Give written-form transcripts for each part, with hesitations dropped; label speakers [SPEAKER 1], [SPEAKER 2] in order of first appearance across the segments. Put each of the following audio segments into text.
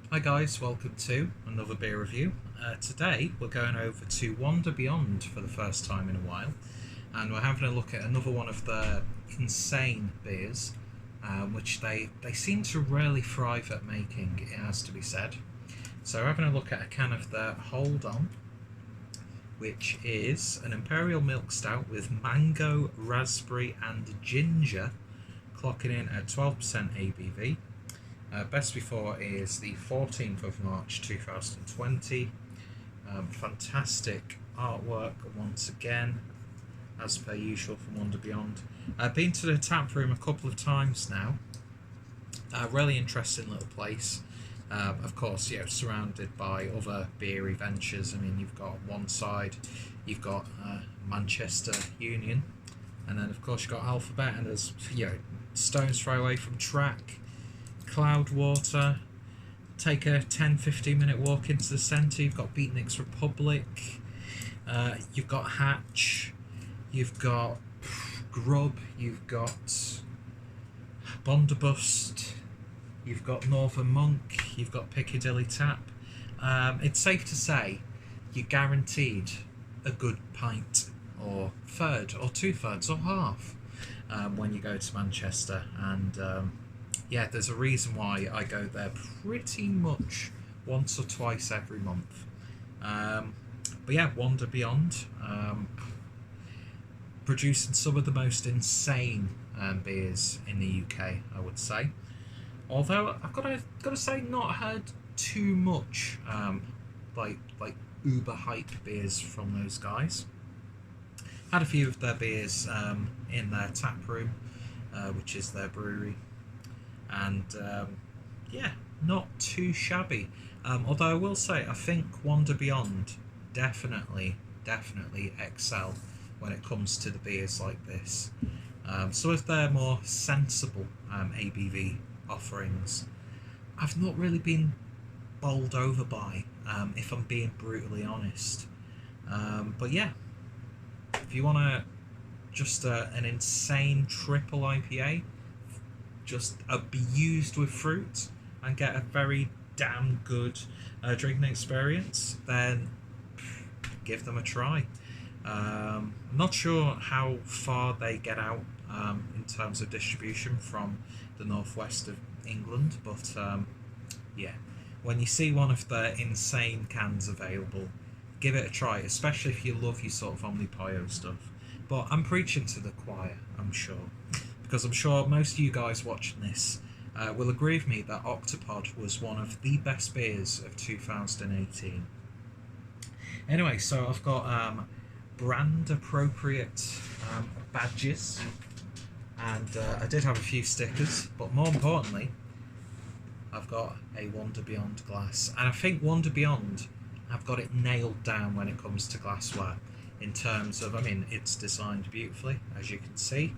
[SPEAKER 1] Hi guys, welcome to another beer review. Today we're going over to Wander Beyond for the first time in a while, and we're having a look at another one of their insane beers, which they seem to really thrive at making, it has to be said. So we're having a look at a can of their Hold On, which is an Imperial Milk Stout with mango, raspberry and ginger, clocking in at 12% ABV. Best before is the 14th of March 2020. Fantastic artwork once again, as per usual from Wander Beyond. I've been to the tap room a couple of times now. Really interesting little place. Of course, surrounded by other beery ventures. I mean, you've got one side, you've got Manchester Union, and then of course you've got Alphabet, and there's stone's throw away from Track, Cloudwater. Take a 10-15 minute walk into the centre, you've got Beatnik's Republic, you've got Hatch, you've got Grub, you've got Bondabust, you've got Northern Monk, you've got Piccadilly Tap. It's safe to say you're guaranteed a good pint or third or two-thirds or half when you go to Manchester, and there's a reason why I go there pretty much once or twice every month. But yeah, Wander Beyond, producing some of the most insane beers in the UK, I would say. Although I've got to say, not heard too much like uber hype beers from those guys. Had a few of their beers in their tap room, which is their brewery. And not too shabby. Although I will say, I think Wander Beyond definitely excel when it comes to the beers like this. Some of their more sensible ABV offerings, I've not really been bowled over by, if I'm being brutally honest. But yeah, if you want just an insane triple IPA, just abused with fruit, and get a very damn good drinking experience, then give them a try. I'm not sure how far they get out in terms of distribution from the northwest of England, but when you see one of the insane cans available, give it a try, especially if you love your sort of Omnipio stuff. But I'm preaching to the choir, I'm sure, because I'm sure most of you guys watching this will agree with me that Octopod was one of the best beers of 2018. Anyway, so I've got brand appropriate badges, and I did have a few stickers, but more importantly, I've got a Wander Beyond glass, and I think Wander Beyond, I've got it nailed down when it comes to glassware, in terms of, I mean, it's designed beautifully, as you can see.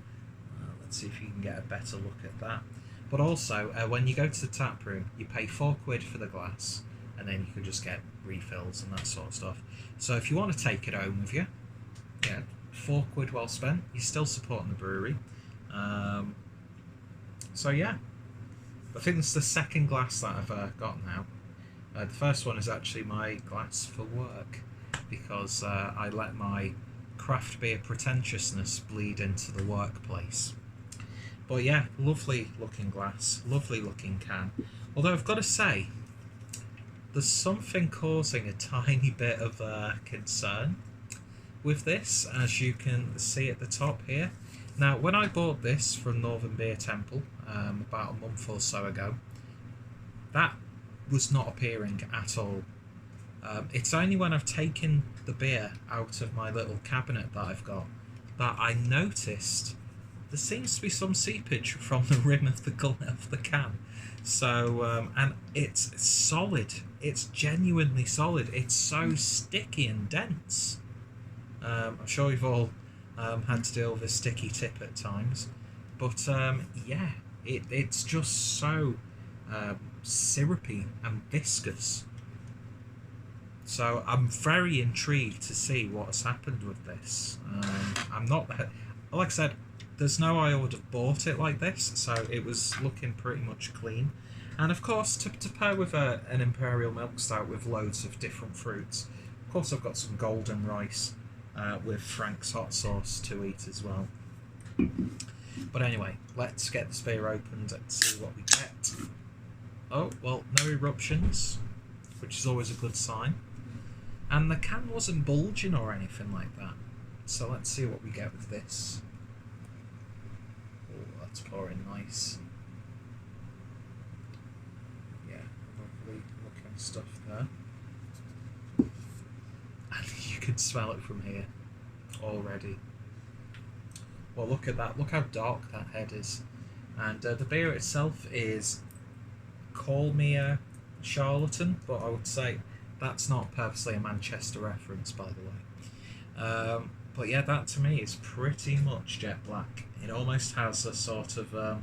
[SPEAKER 1] Let's see if you can get a better look at that. But also, when you go to the tap room, you pay £4 for the glass, and then you can just get refills and that sort of stuff. So if you want to take it home with you, yeah, £4 well spent. You're still supporting the brewery. So yeah, I think it's the second glass that I've got now. The first one is actually my glass for work, because I let my craft beer pretentiousness bleed into the workplace. But yeah, lovely looking glass, lovely looking can. Although I've got to say, there's something causing a tiny bit of concern with this, as you can see at the top here. Now, when I bought this from Northern Beer Temple about a month or so ago, that was not appearing at all. It's only when I've taken the beer out of my little cabinet that I've got that I noticed there seems to be some seepage from the rim of the can. So, and it's solid. It's genuinely solid. It's so sticky and dense. I'm sure you've all had to deal with a sticky tip at times. But it's just so syrupy and viscous. So I'm very intrigued to see what has happened with this. I'm not, like I said, there's no way I would have bought it like this, so it was looking pretty much clean. And of course, to pair with an imperial milk stout with loads of different fruits, of course I've got some golden rice with Frank's hot sauce to eat as well. But anyway, let's get this beer opened and see what we get. Oh, well, no eruptions, which is always a good sign. And the can wasn't bulging or anything like that. So let's see what we get with this. Oh, that's pouring nice. Yeah, lovely looking stuff there. And you can smell it from here already. Well, look at that. Look how dark that head is. And the beer itself is, call me a charlatan, but I would say that's not purposely a Manchester reference, by the way. But yeah, that to me is pretty much jet black. It almost has a sort of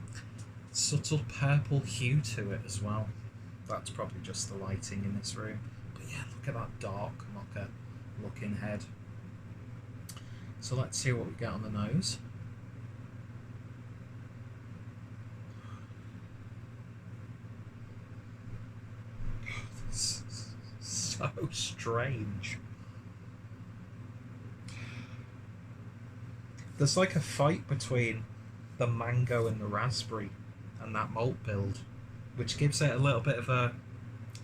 [SPEAKER 1] subtle purple hue to it as well. That's probably just the lighting in this room. But yeah, look at that dark mocha looking head. So let's see what we get on the nose. So strange. There's like a fight between the mango and the raspberry and that malt build, which gives it a little bit of a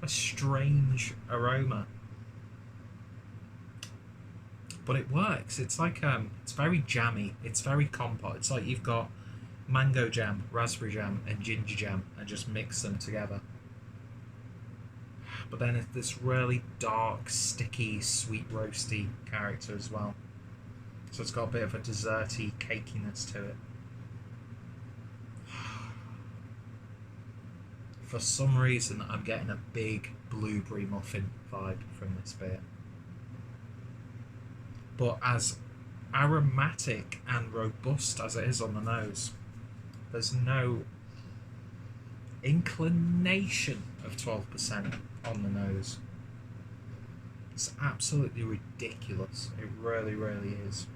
[SPEAKER 1] strange aroma. But it works. It's like it's very jammy. It's very compote. It's like you've got mango jam, raspberry jam, and ginger jam, and just mix them together. But then it's this really dark, sticky, sweet roasty character as well. So it's got a bit of a desserty cakiness to it. For some reason, I'm getting a big blueberry muffin vibe from this beer. But as aromatic and robust as it is on the nose, there's no inclination of 12% on the nose. It's absolutely ridiculous. It really, really is.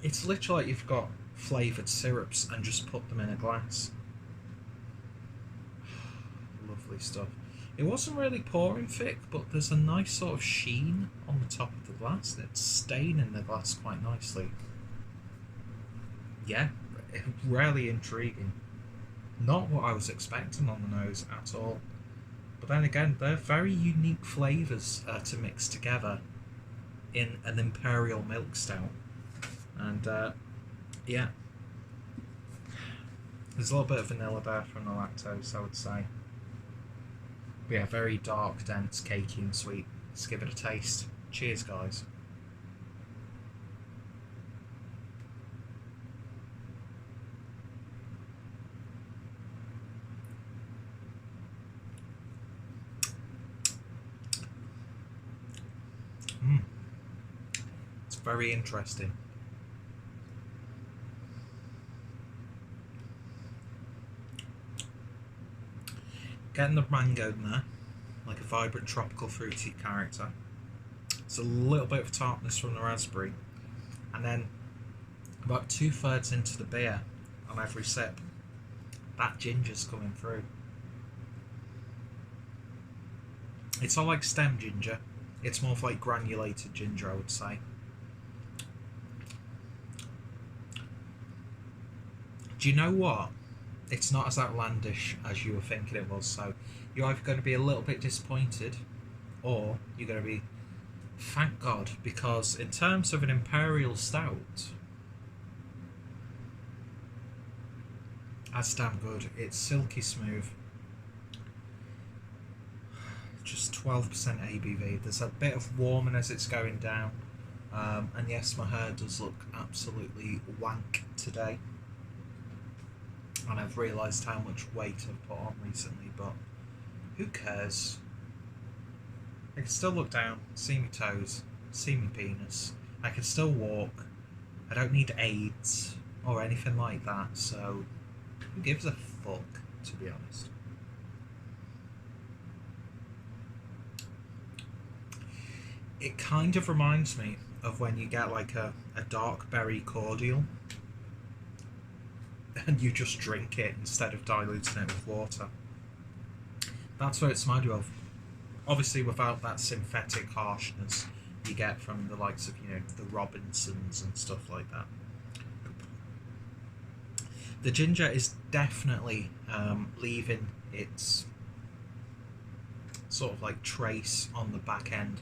[SPEAKER 1] It's literally like you've got flavoured syrups and just put them in a glass. Lovely stuff. It wasn't really pouring thick, but there's a nice sort of sheen on the top of the glass. It's staining the glass quite nicely. Yeah, really intriguing. Not what I was expecting on the nose at all. But then again, they're very unique flavours to mix together in an imperial milk stout. And yeah, there's a little bit of vanilla there from the lactose, I would say. But yeah, very dark, dense, cakey and sweet. Let's give it a taste. Cheers, guys. It's very interesting. Getting the mango in there, like a vibrant tropical fruity character. It's a little bit of tartness from the raspberry, and then about 2/3 into the beer, on every sip, that ginger's coming through. It's not like stem ginger, it's more of like granulated ginger, I would say. Do you know what? It's not as outlandish as you were thinking it was, so you're either going to be a little bit disappointed or you're going to be, thank God, because in terms of an imperial stout, that's damn good. It's silky smooth, just 12% ABV. There's a bit of warming as it's going down, and yes, my hair does look absolutely wank today. And I've realised how much weight I've put on recently, but who cares? I can still look down, see my toes, see my penis. I can still walk. I don't need aids or anything like that, so who gives a fuck, to be honest? It kind of reminds me of when you get like a dark berry cordial. and you just drink it instead of diluting it with water. That's what it's reminded of. Obviously, without that synthetic harshness you get from the likes of, the Robinsons and stuff like that. The ginger is definitely leaving its sort of like trace on the back end.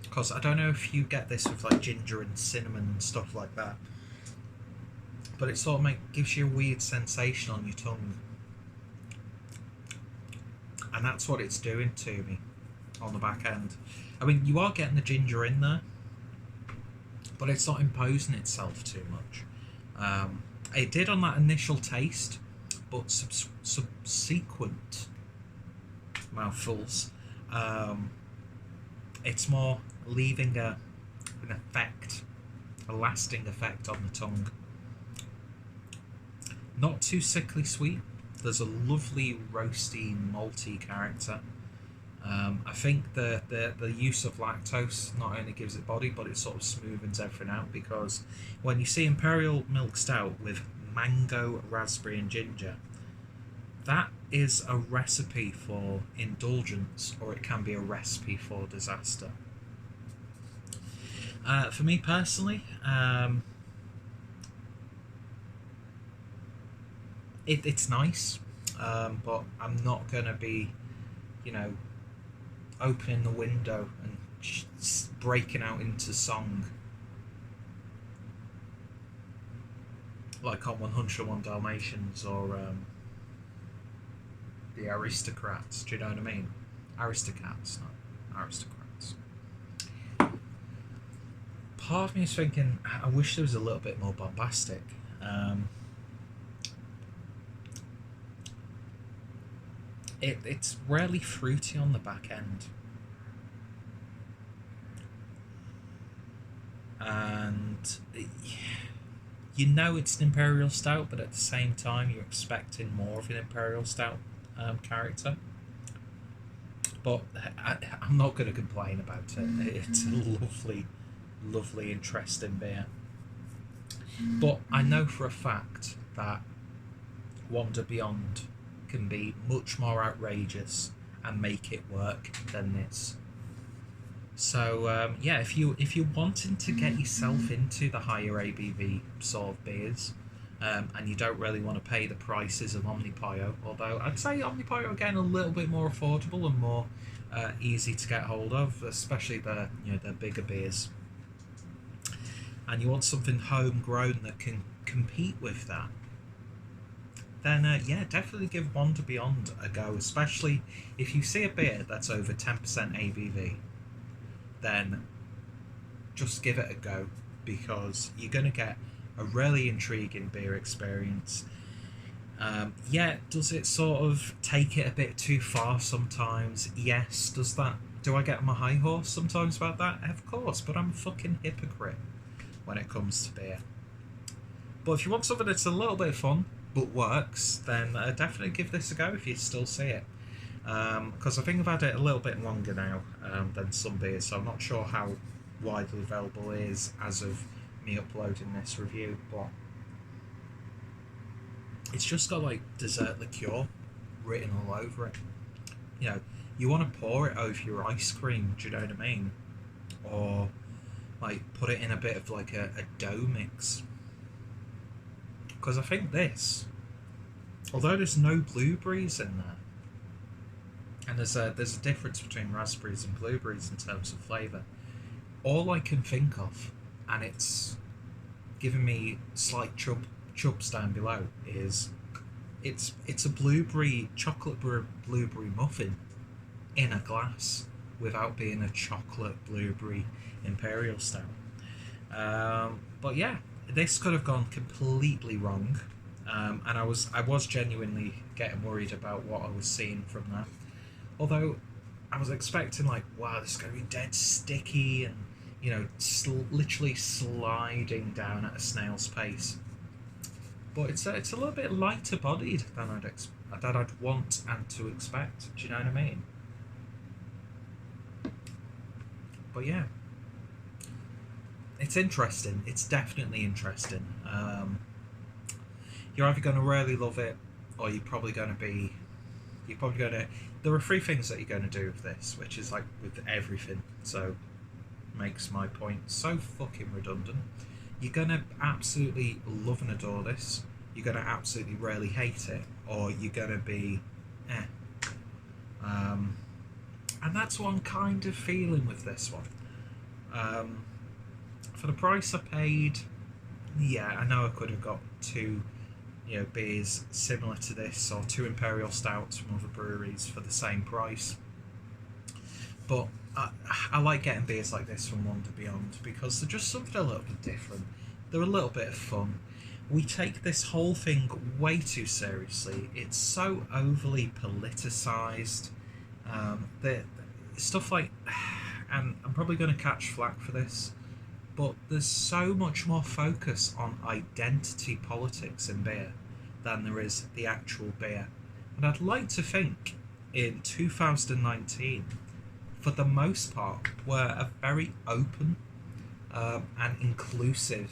[SPEAKER 1] Because I don't know if you get this with like ginger and cinnamon and stuff like that, but it sort of gives you a weird sensation on your tongue. And that's what it's doing to me on the back end. I mean, you are getting the ginger in there, but it's not imposing itself too much. It did on that initial taste, but subsequent mouthfuls, it's more leaving an effect, a lasting effect on the tongue. Not too sickly sweet. There's a lovely roasty, malty character. I think the use of lactose not only gives it body, but it sort of smoothens everything out, because when you see Imperial Milk Stout with mango, raspberry and ginger, that is a recipe for indulgence, or it can be a recipe for disaster. For me personally, it's nice, but I'm not going to be, opening the window and breaking out into song like on 101 Dalmatians or the Aristocrats. Do you know what I mean? Aristocats, not aristocrats. Part of me is thinking, I wish there was a little bit more bombastic. It's rarely fruity on the back end, and it's an Imperial Stout, but at the same time you're expecting more of an Imperial Stout character. But I'm not going to complain about it. It's a lovely, interesting beer. But I know for a fact that Wander Beyond can be much more outrageous and make it work than this. So if you're wanting to get yourself into the higher ABV sort of beers, and you don't really want to pay the prices of Omnipollo, although I'd say Omnipollo again a little bit more affordable and more easy to get hold of, especially the bigger beers, and you want something homegrown that can compete with that, then definitely give Wander Beyond a go, especially if you see a beer that's over 10% ABV. Then just give it a go, because you're going to get a really intriguing beer experience. Does it sort of take it a bit too far sometimes? Yes. Do I get on my high horse sometimes about that? Of course, but I'm a fucking hypocrite when it comes to beer. But if you want something that's a little bit fun but works, then definitely give this a go if you still see it. Because I think I've had it a little bit longer now than some beers, so I'm not sure how widely available it is as of me uploading this review, but it's just got like dessert liqueur written all over it. You want to pour it over your ice cream, do you know what I mean? Or like put it in a bit of like a dough mix. Because I think this, although there's no blueberries in there, and there's a difference between raspberries and blueberries in terms of flavour, all I can think of, and it's giving me slight chubs down below, is it's a chocolate blueberry muffin in a glass without being a chocolate blueberry Imperial Stout. But yeah, this could have gone completely wrong, and I was genuinely getting worried about what I was seeing from that. Although I was expecting like, wow, this is going to be dead sticky and literally sliding down at a snail's pace. But it's a little bit lighter bodied than I'd want and to expect. Do you know what I mean? But yeah, it's interesting. It's definitely interesting. you're either going to really love it, or you're probably going to be, there are three things that you're going to do with this, which is like with everything, so makes my point so fucking redundant. You're going to absolutely love and adore this, you're going to absolutely really hate it, or you're going to be eh. And that's what I'm kind of feeling with this one. For the price I paid, yeah, I know I could have got two, beers similar to this, or two Imperial Stouts from other breweries for the same price. But I like getting beers like this from Wonder Beyond because they're just something a little bit different. They're a little bit of fun. We take this whole thing way too seriously. It's so overly politicised. The stuff like, and I'm probably going to catch flack for this, but there's so much more focus on identity politics in beer than there is the actual beer. And I'd like to think in 2019, for the most part, we're a very open and inclusive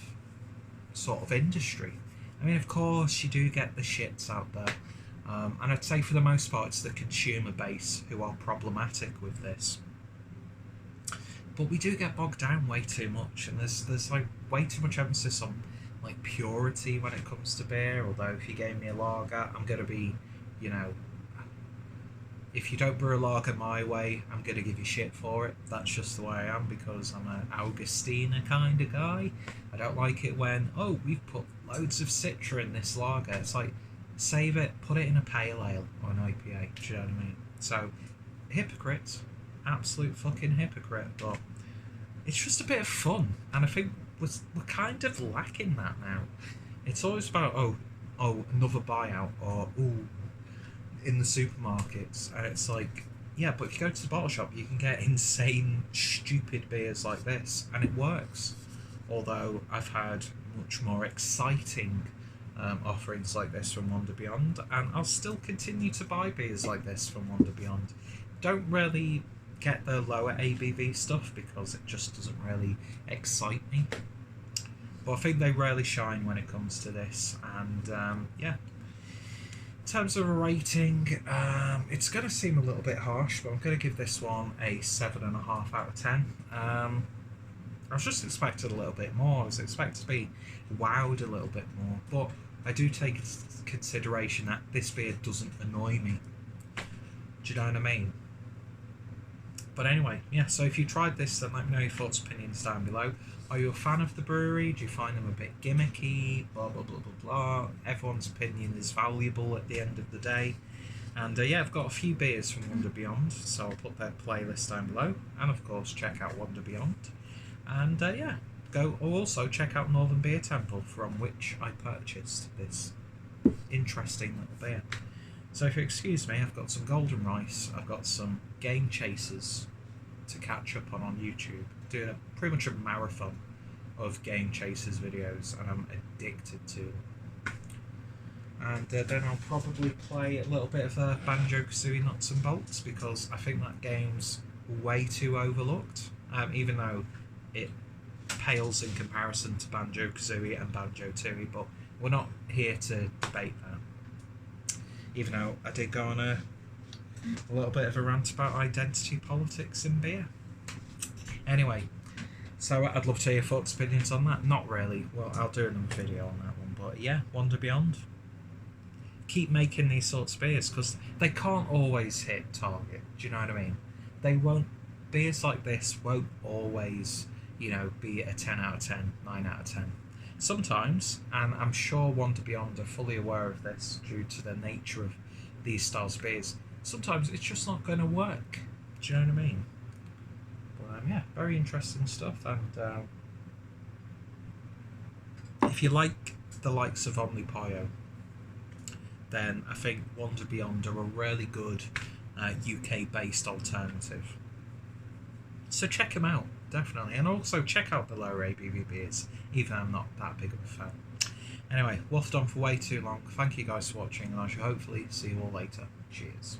[SPEAKER 1] sort of industry. I mean, of course, you do get the shits out there. And I'd say for the most part, it's the consumer base who are problematic with this. But we do get bogged down way too much, and there's like way too much emphasis on like purity when it comes to beer. Although if you gave me a lager, I'm gonna be, if you don't brew a lager my way, I'm gonna give you shit for it. That's just the way I am, because I'm an Augustiner kind of guy. I don't like it when, oh, we've put loads of Citra in this lager. It's like, save it, put it in a pale ale or an IPA. Do you know what I mean? So, hypocrites. Absolute fucking hypocrite, but it's just a bit of fun, and I think we're kind of lacking that now. It's always about oh another buyout, or in the supermarkets, and it's like, yeah, but if you go to the bottle shop, you can get insane, stupid beers like this, and it works. Although I've had much more exciting offerings like this from Wonder Beyond, and I'll still continue to buy beers like this from Wonder Beyond. Don't really get the lower ABV stuff because it just doesn't really excite me, but I think they really shine when it comes to this. And yeah, in terms of a rating, it's going to seem a little bit harsh, but I'm going to give this one a 7.5 out of 10. I was just expecting a little bit more. I was expected to be wowed a little bit more, but I do take into consideration that this beer doesn't annoy me. Do you know what I mean? But anyway, yeah, so if you tried this, then let me know your thoughts, opinions down below. Are you a fan of the brewery? Do you find them a bit gimmicky? Blah, blah, blah, blah, blah. Everyone's opinion is valuable at the end of the day. And yeah, I've got a few beers from Wonder Beyond, so I'll put their playlist down below. And of course, check out Wonder Beyond. And yeah, also check out Northern Beer Temple, from which I purchased this interesting little beer. So if you excuse me, I've got some Golden Rice, I've got some Game Chasers to catch up on YouTube. Doing pretty much a marathon of Game Chasers videos, and I'm addicted to them. And then I'll probably play a little bit of Banjo-Kazooie Nuts and Bolts, because I think that game's way too overlooked, even though it pales in comparison to Banjo-Kazooie and Banjo-Tooie, but we're not here to debate that. Even though I did go on a little bit of a rant about identity politics in beer. Anyway, so I'd love to hear your thoughts, opinions on that. Not really. Well, I'll do another video on that one. But yeah, Wonder Beyond. Keep making these sorts of beers, because they can't always hit target. Do you know what I mean? They won't. Beers like this won't always, be a 10 out of 10, 9 out of 10. Sometimes, and I'm sure Wonder Beyond are fully aware of this due to the nature of these styles of beers, sometimes it's just not going to work. Do you know what I mean? But yeah, very interesting stuff. And if you like the likes of Omnipio, then I think Wonder Beyond are a really good UK-based alternative. So check them out, definitely. And also check out the lower ABV beers, even though I'm not that big of a fan. Anyway, waffled on for way too long. Thank you guys for watching, and I shall hopefully see you all later. Cheers.